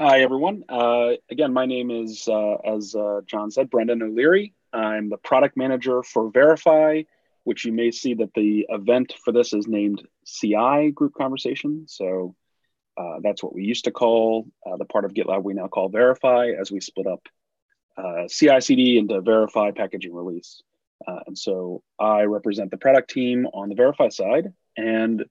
Hi, everyone. Again, my name is, as John said, Brendan O'Leary. I'm the product manager for Verify, which you may see that the event for this is named CI Group Conversation. So that's what we used to call the part of GitLab we now call Verify, as we split up CI/CD into Verify packaging release. And so I represent the product team on the Verify side. And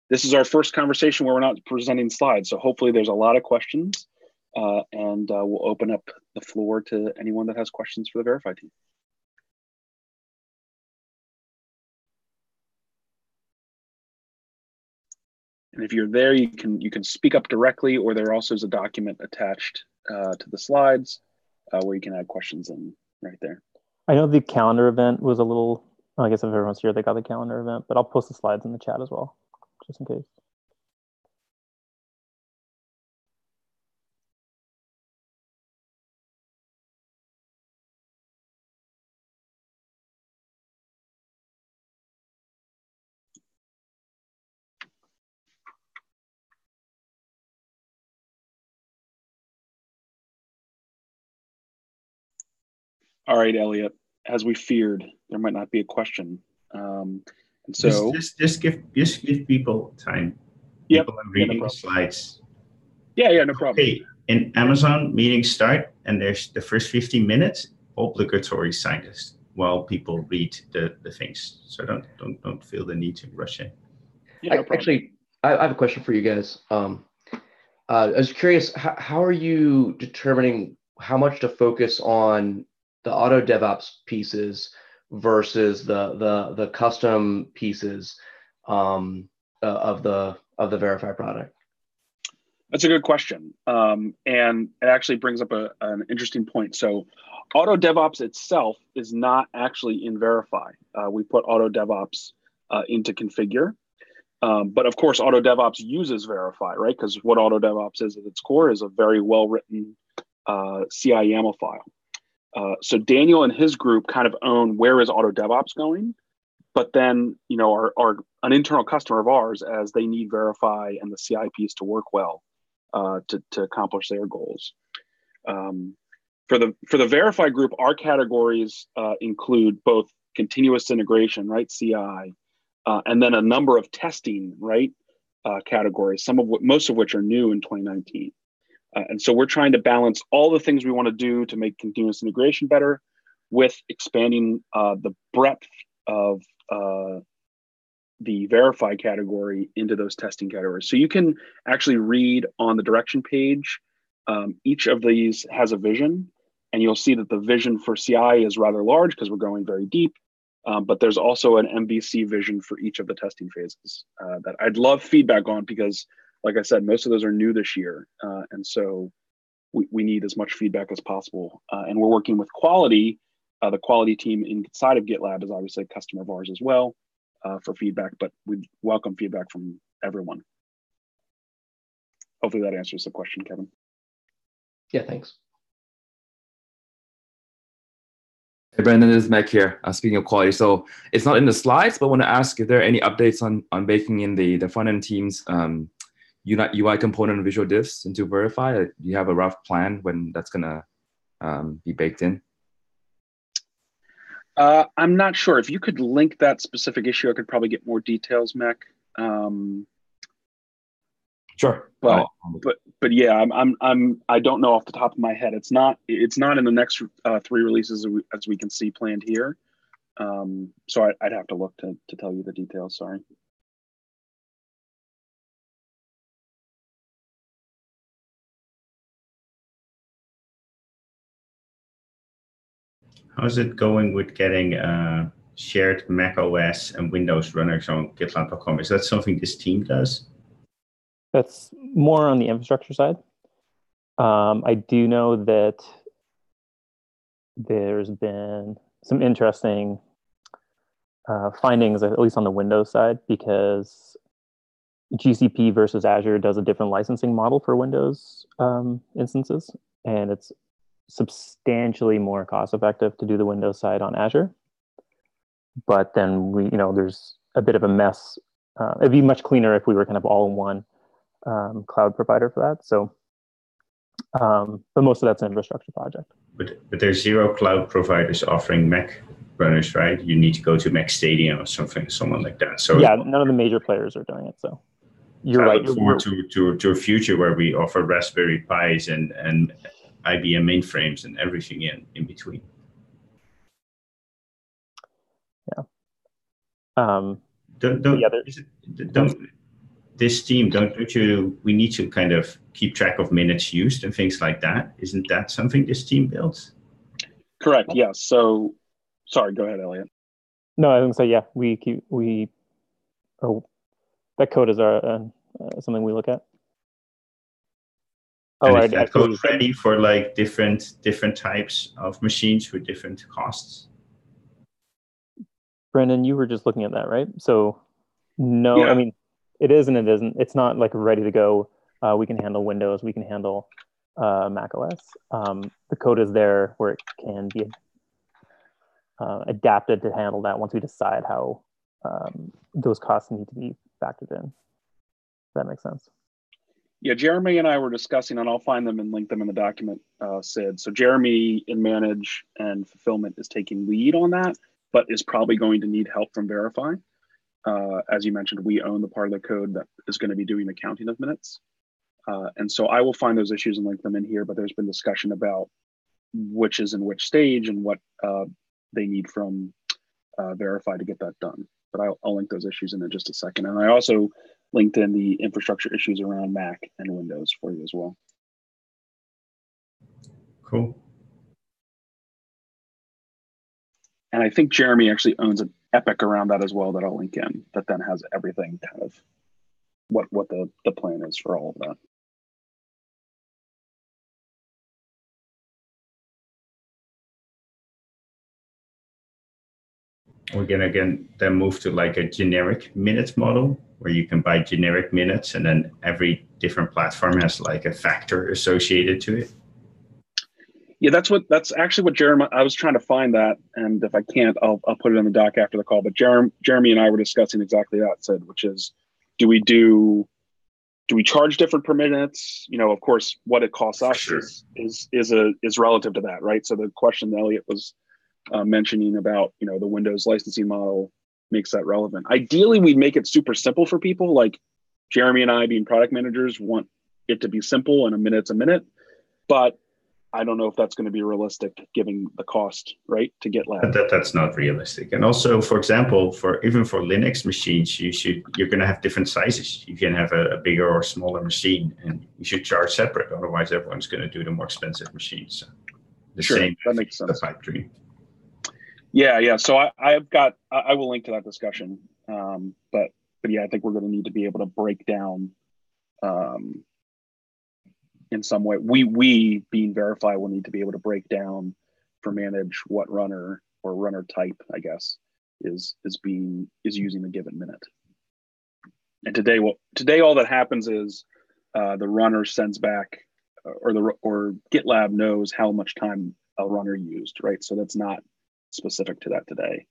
this is our first conversation where we're not presenting slides. So hopefully there's a lot of questions. And we'll open up the floor to anyone that has questions for the Verify team. And if you're there, you can speak up directly, or there also is a document attached to the slides where you can add questions in right there. I know the calendar event was a little, I guess if everyone's here, they got the calendar event, but I'll post the slides in the chat as well, just in case. All right, Elliot, as we feared, there might not be a question. And so just give people time. Yep, People are reading the slides. Yeah, no problem. Okay, in Amazon, meetings start, and there's the first 15 minutes obligatory scientists while people read the things. So don't feel the need to rush in. Yeah, no Actually, I have a question for you guys. I was curious, how are you determining how much to focus on the auto DevOps pieces versus the custom pieces of the Verify product? That's a good question. And it actually brings up an interesting point. So auto DevOps itself is not actually in Verify. We put auto DevOps into configure. But of course, auto DevOps uses Verify, right? Because what auto DevOps is at its core is a very well-written CI YAML file. So Daniel and his group kind of own where is auto DevOps going, but then an internal customer of ours, as they need Verify and the CI piece to work well to accomplish their goals. For the Verify group, our categories include both continuous integration, right, CI, and then a number of testing, right, categories. Most of which are new in 2019. And so we're trying to balance all the things we want to do to make continuous integration better with expanding the breadth of the Verify category into those testing categories. So you can actually read on the direction page, each of these has a vision, and you'll see that the vision for CI is rather large because we're going very deep, but there's also an MVC vision for each of the testing phases that I'd love feedback on because, like I said, most of those are new this year. And so we need as much feedback as possible. And we're working with quality. The quality team inside of GitLab is obviously a customer of ours as well for feedback, but we welcome feedback from everyone. Hopefully that answers the question, Kevin. Yeah, thanks. Hey, Brendan, this is Mac here. Speaking of quality, so it's not in the slides, but I want to ask if there are any updates on baking in the front-end team's UI component and visual diffs into Verify. Do you have a rough plan when that's going to be baked in? I'm not sure. If you could link that specific issue, I could probably get more details, Mac. Sure. But yeah, I don't know off the top of my head. It's not in the next 3 releases as we can see planned here. So I'd have to look to tell you the details. Sorry. How's it going with getting shared Mac OS and Windows runners on GitLab.com? Is that something this team does? That's more on the infrastructure side. I do know that there's been some interesting findings, at least on the Windows side, because GCP versus Azure does a different licensing model for Windows instances, and it's substantially more cost effective to do the Windows side on Azure. But then there's a bit of a mess. It'd be much cleaner if we were kind of all in one cloud provider for that. So But most of that's an infrastructure project. But there's zero cloud providers offering Mac runners, right? You need to go to Mac Stadium or something, someone like that. So yeah, none of the major players are doing it. So you're right. I look forward to a future where we offer Raspberry Pis and IBM mainframes and everything in between. Yeah. This team, we need to kind of keep track of minutes used and things like that. Isn't that something this team builds? Correct. Yes. So, sorry, go ahead, Elliot. No, I was gonna say, yeah, that code is something we look at. And is that code ready for like different types of machines with different costs? Brendan, you were just looking at that, right? So no, yeah. I mean, it is and it isn't. It's not like ready to go. We can handle Windows. We can handle Mac OS. The code is there where it can be adapted to handle that once we decide how those costs need to be factored in. Does that make sense? Yeah, Jeremy and I were discussing, and I'll find them and link them in the document, Sid. So Jeremy in manage and fulfillment is taking lead on that, but is probably going to need help from Verify. As you mentioned, we own the part of the code that is going to be doing the counting of minutes. And so I will find those issues and link them in here, but there's been discussion about which is in which stage and what they need from Verify to get that done. But I'll link those issues in just a second. And I also linked in the infrastructure issues around Mac and Windows for you as well. Cool. And I think Jeremy actually owns an epic around that as well that I'll link in, that then has everything kind of what the plan is for all of that. We're gonna then move to like a generic minutes model where you can buy generic minutes and then every different platform has like a factor associated to it. Yeah, that's actually what Jeremy, I was trying to find that, and if I can't, I'll put it in the doc after the call. But Jeremy and I were discussing exactly that, Sid, which is, do we charge different per minutes? You know, of course, what it costs us is relative to that, right? So the question that Elliot was mentioning about, you know, the Windows licensing model makes that relevant. Ideally, we'd make it super simple for people. Like Jeremy and I, being product managers, want it to be simple and a minute's a minute, but I don't know if that's going to be realistic given the cost, right, to GitLab. That's not realistic. And also, for example, even for Linux machines, you're going to have different sizes. You can have a bigger or smaller machine, and you should charge separate. Otherwise, everyone's going to do the more expensive machines. So same that makes sense. The pipe dream. Yeah. So I will link to that discussion. But yeah, I think we're going to need to be able to break down. In some way, we being Verify will need to be able to break down for manage what runner or runner type, I guess, is using a given minute. And today all that happens is the runner sends back, or GitLab knows how much time a runner used, right? So that's not specific to that today.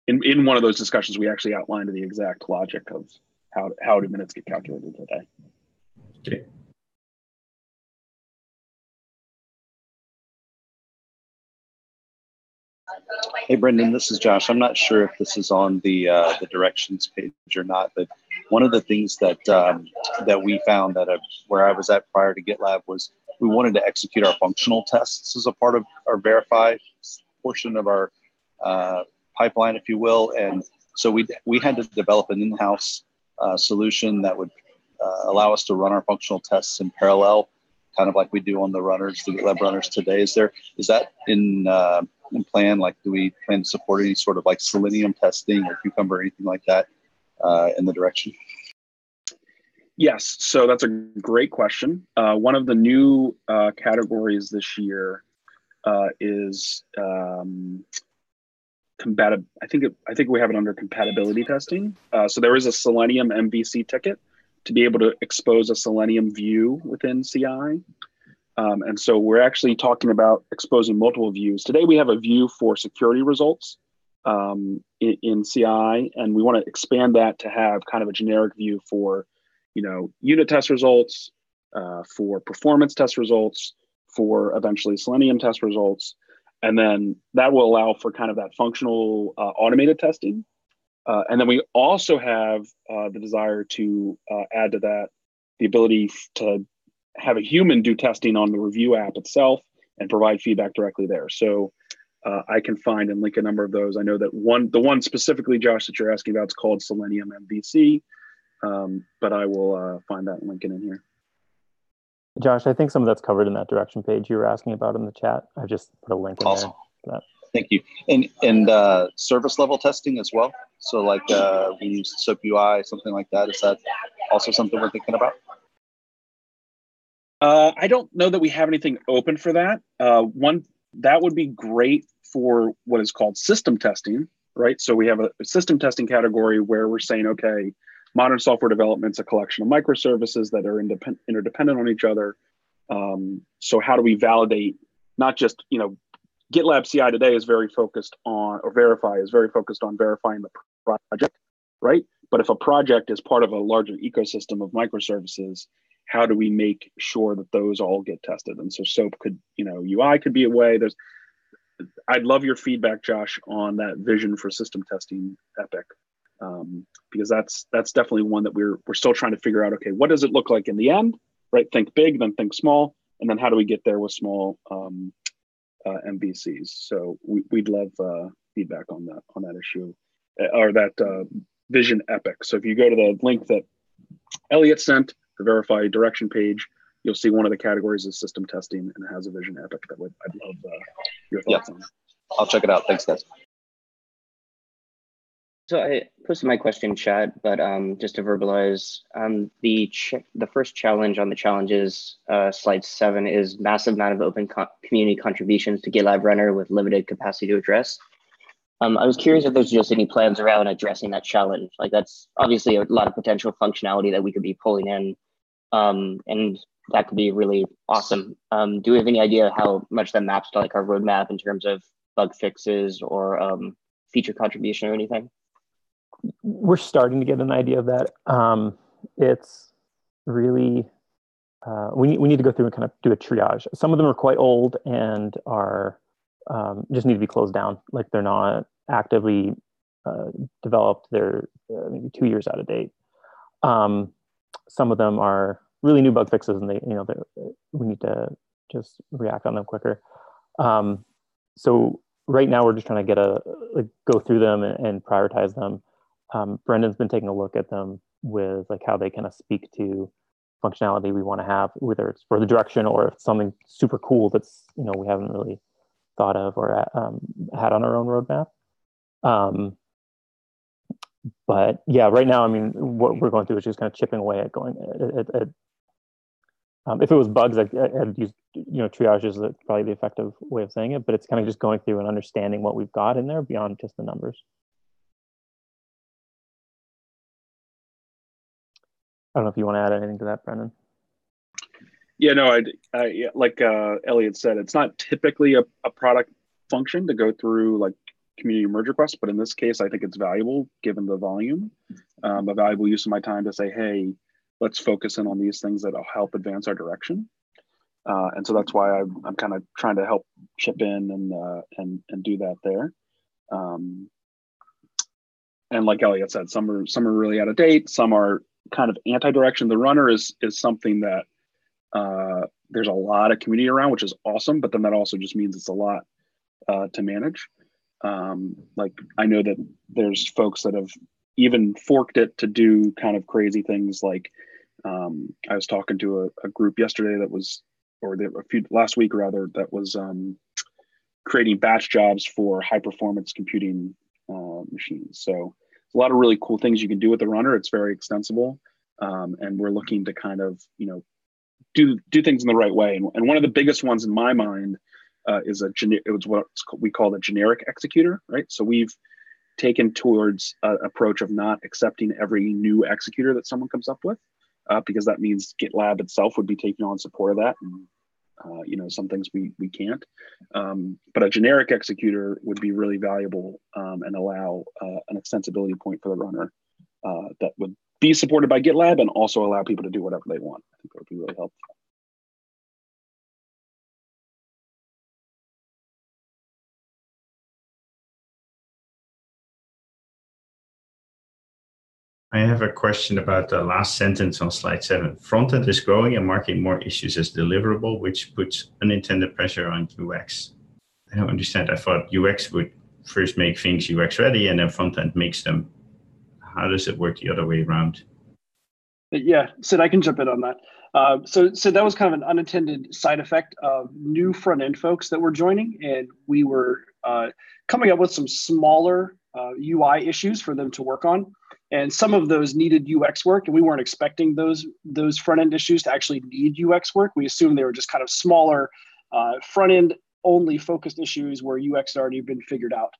In one of those discussions, we actually outlined the exact logic of how do minutes get calculated today. Okay. Hey, Brendan, this is Josh. I'm not sure if this is on the directions page or not, but one of the things that we found where I was at prior to GitLab was we wanted to execute our functional tests as a part of our Verify portion of our pipeline, if you will. And so we had to develop an in-house solution that would allow us to run our functional tests in parallel, kind of like we do on the GitLab runners today. Is that in plan? Like, do we plan to support any sort of like Selenium testing or Cucumber or anything like that in the direction? Yes, so that's a great question. One of the new categories this year is compatible. I think we have it under compatibility testing. So there is a Selenium MVC ticket to be able to expose a Selenium view within CI. And so we're actually talking about exposing multiple views. Today we have a view for security results in CI, and we want to expand that to have kind of a generic view for, you know, unit test results, for performance test results, for eventually Selenium test results. And then that will allow for kind of that functional automated testing. And then we also have the desire to add to that the ability to have a human do testing on the review app itself and provide feedback directly there. So I can find and link a number of those. I know that the one specifically, Josh, that you're asking about is called Selenium MVC, but I will find that and link it in here. Josh, I think some of that's covered in that direction page you were asking about in the chat. I've just put a link in Awesome. there for that. Thank you. And service level testing as well. So like we use SOAP UI, something like that. Is that also something we're thinking about? I don't know that we have anything open for that. One that would be great for what is called system testing, right? So we have a system testing category where we're saying, okay, modern software development's a collection of microservices that are interdependent on each other. So how do we validate not just, GitLab CI today is very focused on, or Verify is very focused on verifying the project, right? But if a project is part of a larger ecosystem of microservices, how do we make sure that those all get tested? And so SOAP could, UI could be a way. I'd love your feedback, Josh, on that vision for system testing Epic, because that's definitely one that we're still trying to figure out. Okay, what does it look like in the end? Right? Think big, then think small, and then how do we get there with small MVCs? So we'd love feedback on that issue, or that vision Epic. So if you go to the link that Elliot sent, the Verify direction page, you'll see one of the categories is system testing, and it has a vision Epic that I'd love your thoughts on. I'll check it out. Thanks, guys. So I posted my question in chat, but just to verbalize, the first challenge on the challenges, slide 7, is massive amount of open community contributions to GitLab Runner with limited capacity to address. I was curious if there's just any plans around addressing that challenge. Like, that's obviously a lot of potential functionality that we could be pulling in, and that could be really awesome. Do we have any idea how much that maps to like our roadmap in terms of bug fixes or feature contribution or anything? We're starting to get an idea of that. It's really, we need to go through and kind of do a triage. Some of them are quite old and are just need to be closed down. Like, they're not actively developed. They're maybe 2 years out of date. Some of them are really new bug fixes, and we need to just react on them quicker. So right now we're just trying to go through them and prioritize them. Brendan's been taking a look at them with like how they kind of speak to functionality we want to have, whether it's for the direction or if it's something super cool that's we haven't really thought of or had on our own roadmap. But yeah, right now, I mean, what we're going through is just kind of chipping away at going. If it was bugs, I'd use triage is probably the effective way of saying it. But it's kind of just going through and understanding what we've got in there beyond just the numbers. I don't know if you want to add anything to that, Brendan. Yeah, no, like Elliot said, it's not typically a product function to go through like community merge requests, but in this case, I think it's valuable given the volume, a valuable use of my time to say, hey, let's focus in on these things that'll help advance our direction. And so that's why I'm kind of trying to help chip in and do that there. And like Elliot said, some are really out of date, some are kind of anti-direction. The runner is something that there's a lot of community around, which is awesome, but then that also just means it's a lot to manage. Like, I know that there's folks that have even forked it to do kind of crazy things. Like, I was talking to a group yesterday that was, last week rather, that was creating batch jobs for high performance computing machines. So a lot of really cool things you can do with the runner. It's very extensible, and we're looking to kind of do things in the right way. And one of the biggest ones in my mind is what we call the generic executor, right? So we've taken towards an approach of not accepting every new executor that someone comes up with, because that means GitLab itself would be taking on support of that, and some things we can't. But a generic executor would be really valuable and allow an extensibility point for the runner that would be supported by GitLab and also allow people to do whatever they want. I think that would be really helpful. I have a question about the last sentence on slide 7. Frontend is growing and marking more issues as deliverable, which puts unintended pressure on UX. I don't understand. I thought UX would first make things UX ready and then frontend makes them. How does it work the other way around? Yeah, Sid, I can jump in on that. So that was kind of an unintended side effect of new front end folks that were joining, and we were coming up with some smaller UI issues for them to work on. And some of those needed UX work, and we weren't expecting those front end issues to actually need UX work. We assumed they were just kind of smaller front end only focused issues where UX had already been figured out.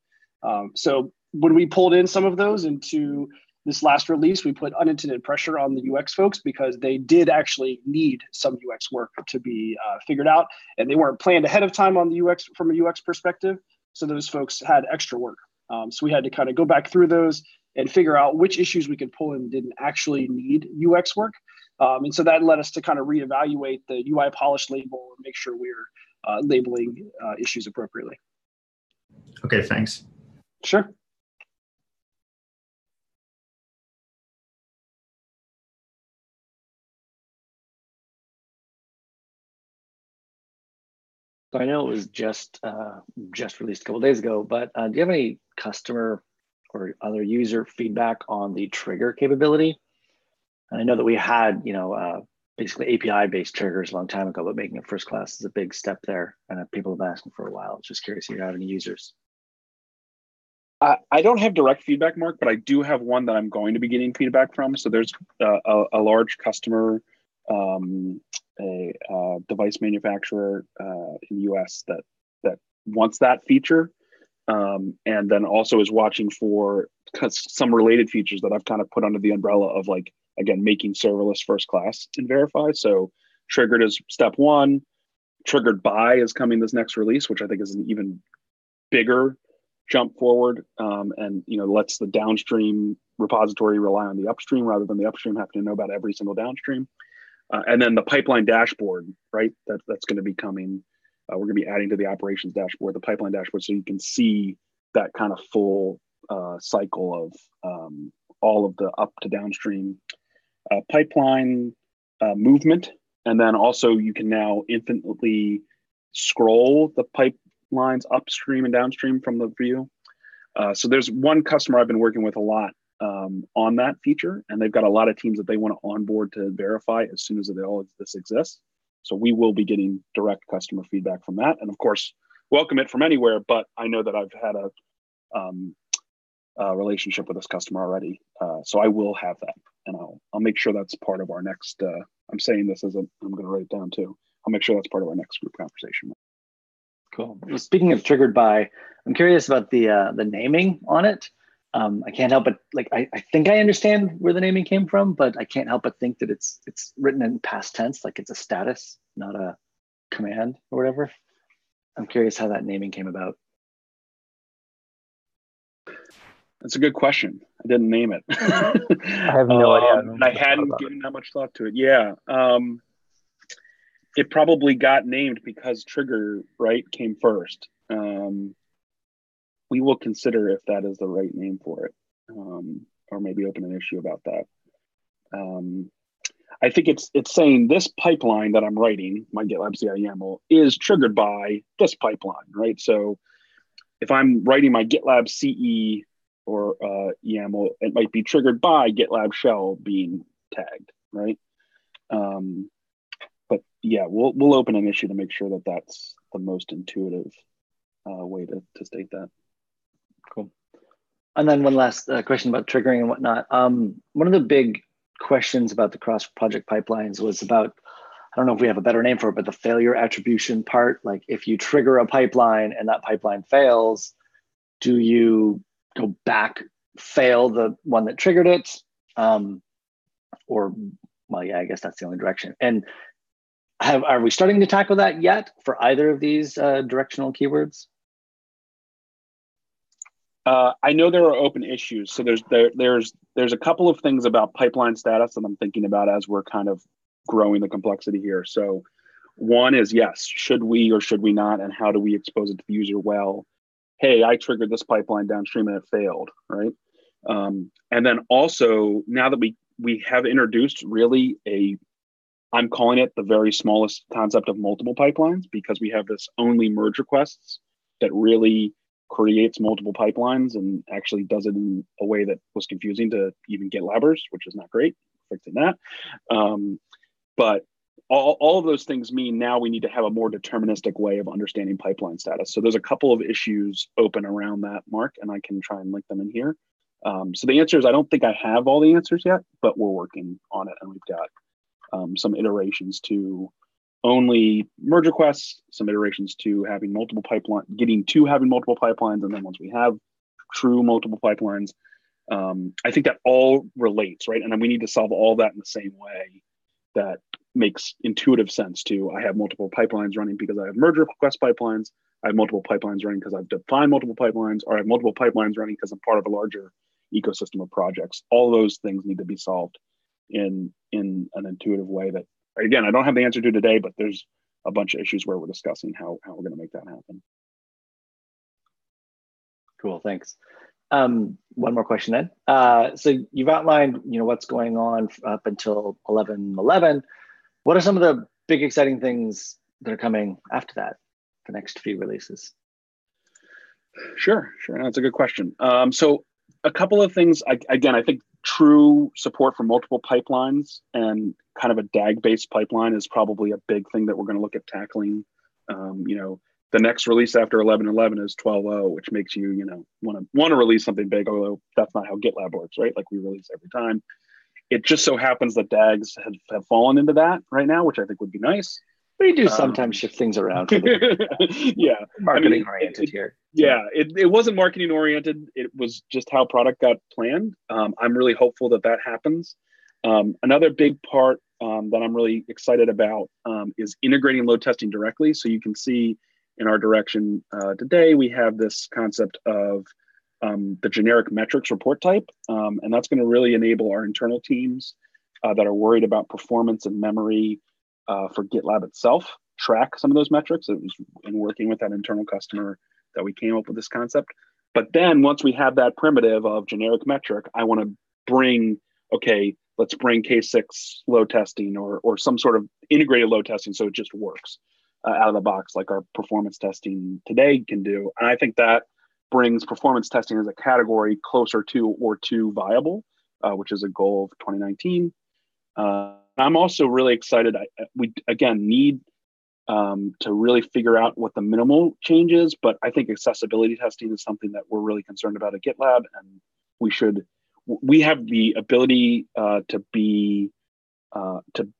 So when we pulled in some of those into this last release, we put unintended pressure on the UX folks because they did actually need some UX work to be figured out, and they weren't planned ahead of time on the UX from a UX perspective. So those folks had extra work. So we had to kind of go back through those and figure out which issues we could pull in that didn't actually need UX work. And so that led us to kind of reevaluate the UI polish label and make sure we're labeling issues appropriately. Okay, thanks. Sure. So I know it was just released a couple days ago, but do you have any customer or other user feedback on the trigger capability? And I know that we had, basically API-based triggers a long time ago, but making it first class is a big step there, and people have been asking for a while. Just curious if you have any users. I don't have direct feedback, Mark, but I do have one that I'm going to be getting feedback from. So there's a large customer, a device manufacturer in the US that wants that feature, and then also is watching for some related features that I've kind of put under the umbrella of, like, again, making serverless first class in Verify. So triggered is step 1. Triggered by is coming this next release, which I think is an even bigger jump forward, and lets the downstream repository rely on the upstream rather than the upstream having to know about every single downstream. And then the pipeline dashboard, right? That's going to be coming. We're going to be adding to the operations dashboard, the pipeline dashboard, so you can see that kind of full cycle of all of the up to downstream pipeline movement. And then also you can now infinitely scroll the pipelines upstream and downstream from the view. So there's one customer I've been working with a lot on that feature, and they've got a lot of teams that they want to onboard to Verify as soon as all of this exists. So we will be getting direct customer feedback from that, and of course, welcome it from anywhere. But I know that I've had a relationship with this customer already, so I will have that, and I'll make sure that's part of our next. I'm saying this as I'm going to write it down too. I'll make sure that's part of our next group conversation. Cool. Well, speaking of triggered by, I'm curious about the naming on it. I can't help but I think I understand where the naming came from, but I can't help but think that it's written in past tense, like it's a status, not a command or whatever. I'm curious how that naming came about. That's a good question. I didn't name it. I have no idea. And I hadn't given that much thought to it. Yeah. It probably got named because trigger, right, came first. We will consider if that is the right name for it, or maybe open an issue about that. I think it's saying this pipeline that I'm writing, my GitLab CI YAML, is triggered by this pipeline, right? So if I'm writing my GitLab CE or YAML, it might be triggered by GitLab shell being tagged, right? But yeah, we'll open an issue to make sure that that's the most intuitive way to state that. Cool. And then one last question about triggering and whatnot. One of the big questions about the cross-project pipelines was about, I don't know if we have a better name for it, but the failure attribution part. Like if you trigger a pipeline and that pipeline fails, do you go back, fail the one that triggered it? Or, well, yeah, I guess that's the only direction. And are we starting to tackle that yet for either of these directional keywords? I know there are open issues. So there's a couple of things about pipeline status that I'm thinking about as we're kind of growing the complexity here. So one is, yes, should we or should we not, and how do we expose it to the user well? Hey, I triggered this pipeline downstream and it failed, right? And then also, now that we have introduced really I'm calling it the very smallest concept of multiple pipelines, because we have this only merge requests that really creates multiple pipelines and actually does it in a way that was confusing to even GitLabbers, which is not great. Fixing that. But all of those things mean now we need to have a more deterministic way of understanding pipeline status. So there's a couple of issues open around that, Mark, and I can try and link them in here. So the answer is, I don't think I have all the answers yet, but we're working on it, and we've got some iterations to only merge requests, some iterations to having multiple pipelines, having multiple pipelines, and then once we have true multiple pipelines, I think that all relates, right? And then we need to solve all that in the same way that makes intuitive sense to, I have multiple pipelines running because I have merge request pipelines, I have multiple pipelines running because I've defined multiple pipelines, or I have multiple pipelines running because I'm part of a larger ecosystem of projects. All those things need to be solved in an intuitive way that, again, I don't have the answer to today, but there's a bunch of issues where we're discussing how we're going to make that happen. Cool, thanks. One more question then. So you've outlined, what's going on up until 11.11. What are some of the big exciting things that are coming after that, the next few releases? Sure. That's a good question. So a couple of things. Again, I think true support for multiple pipelines and kind of a DAG-based pipeline is probably a big thing that we're going to look at tackling. The next release after 11.11 is 12.0, which makes you, want to release something big, although that's not how GitLab works, right? Like, we release every time. It just so happens that DAGs have fallen into that right now, which I think would be nice. We do sometimes shift things around for the yeah, marketing oriented here. Yeah, it wasn't marketing oriented. It was just how product got planned. I'm really hopeful that happens. Another big part that I'm really excited about is integrating load testing directly. So you can see in our direction today, we have this concept of the generic metrics report type. And that's going to really enable our internal teams that are worried about performance and memory for GitLab itself, track some of those metrics. It was in working with that internal customer that we came up with this concept. But then once we have that primitive of generic metric, I want to bring, let's bring K6 load testing or some sort of integrated load testing so it just works out of the box like our performance testing today can do. And I think that brings performance testing as a category closer to or to viable, which is a goal of 2019. I'm also really excited. We, again, need to really figure out what the minimal change is, but I think accessibility testing is something that we're really concerned about at GitLab, and we have the ability to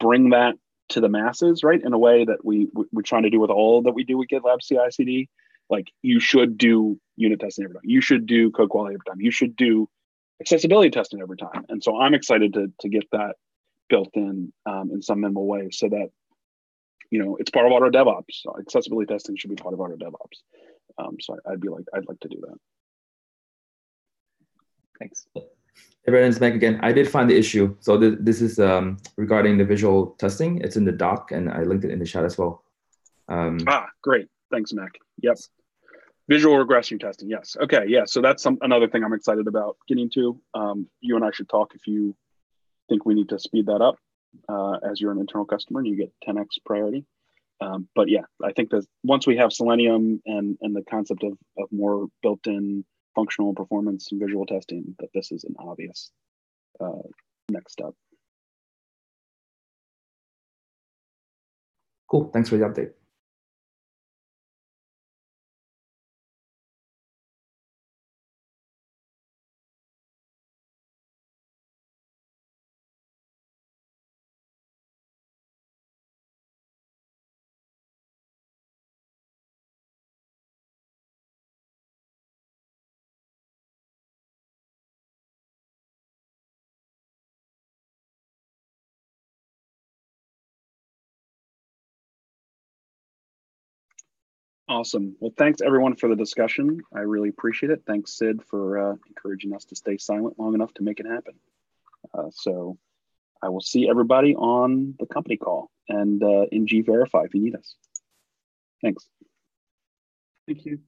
bring that to the masses, right? In a way that we're trying to do with all that we do with GitLab CI/CD. Like, you should do unit testing every time. You should do code quality every time. You should do accessibility testing every time. And so I'm excited to get that built in some minimal way so that, it's part of auto DevOps. So accessibility testing should be part of auto DevOps. So I'd like to do that. Thanks. Hey, Brandon, it's Mac again. I did find the issue. So this is regarding the visual testing. It's in the doc, and I linked it in the chat as well. Great. Thanks, Mac. Yep. Visual regression testing. Yes. Okay. Yeah. So that's another thing I'm excited about getting to. You and I should talk if you think we need to speed that up as you're an internal customer and you get 10x priority. But yeah, I think that once we have Selenium and the concept of more built-in functional performance and visual testing, that this is an obvious next step. Cool. Thanks for the update. Awesome. Well, thanks everyone for the discussion. I really appreciate it. Thanks, Sid, for encouraging us to stay silent long enough to make it happen. So I will see everybody on the company call and in G Verify if you need us. Thanks. Thank you.